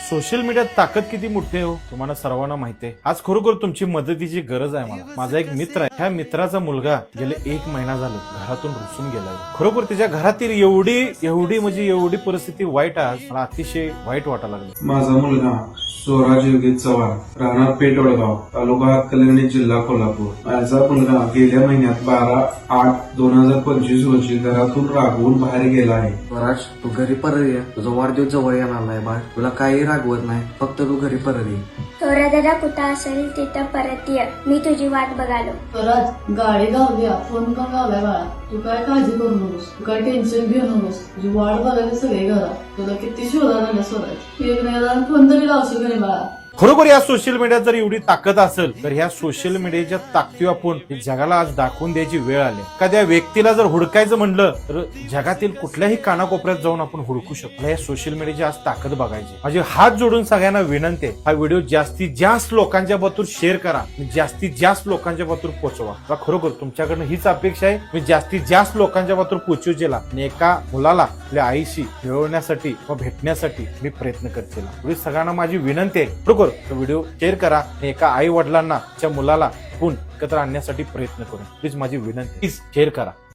Social मीडियात ताकद किती मोठी आहे हो तुम्हाला सर्वांना माहिती आहे. आज खरोखर तुमची मदतीची गरज आहे मला. माझा एक मित्र आहे, ह्या मित्राचा मुलगा गेले 1 महिना झाला घरातून रुसून गेलाय. खरोखर त्याच्या घरातील एवढी परिस्थिती वाईट आहे. मला अतिशय वाईट वाटायला लागलं. माझा मुलगा स्वराज योगित चव्हाण, राहणार पेटवडगाव, तालुका हातकणंगले, जिल्हा कोल्हापूर. माझा मुलगा गेल्या महिन्यात 12/8/2025 रोजी घरातून रागवून बाहेर गेला आहे. स्वराज, तू घरी परत ये. तुझा वाढदिवस जवळ येणार नाही बाळ. तुला काही रागवत नाही, फक्त तू घरी परत ये. थोरा दादा कुठं असेल तिथं परत ये, मी तुझी वाट बघालो. स्वराज, गाडी गावल्या, फोन पण गावलाय बाळा. तू काय काळजी करू नकोस, तू काय टेन्शन घेऊ नकोस. तुझी वाट बघायला सगळे घरात. तुला किती शोधा लागला स्वराज. एक वेळा फोन तरी लावशील का नाही बाळा. खरोखर या सोशल मीडियात जर एवढी ताकद असेल तर ह्या सोशल मीडियाच्या ताकदीवर आपण जगाला आज दाखवून द्यायची वेळ आली. एखाद्या व्यक्तीला जर हुडकायचं म्हणलं तर जगातील कुठल्याही कानाकोपऱ्यात जाऊन आपण हुडकू शकतो. या सोशल मीडियाची आज ताकद बघायची. माझे हात जोडून सगळ्यांना विनंती आहे, हा व्हिडिओ जास्तीत जास्त लोकांच्या बरोबर शेअर करा, जास्तीत जास्त लोकांच्या बरोबर पोहोचवा. खरोखर तुमच्याकडनं हीच अपेक्षा आहे, मी जास्तीत जास्त लोकांच्या बरोबर पोहोचू दिला आणि एका मुलाला आपल्या आईशी मिळवण्यासाठी व भेटण्यासाठी मी प्रयत्न करते. एवढी सगळ्यांना माझी विनंती आहे, खरोखर व्हिडिओ शेअर करा आणि एका आई वडिलांना त्या मुलाला एकत्र आणण्यासाठी प्रयत्न करू. प्लीज माझी विनंती, प्लीज शेअर करा.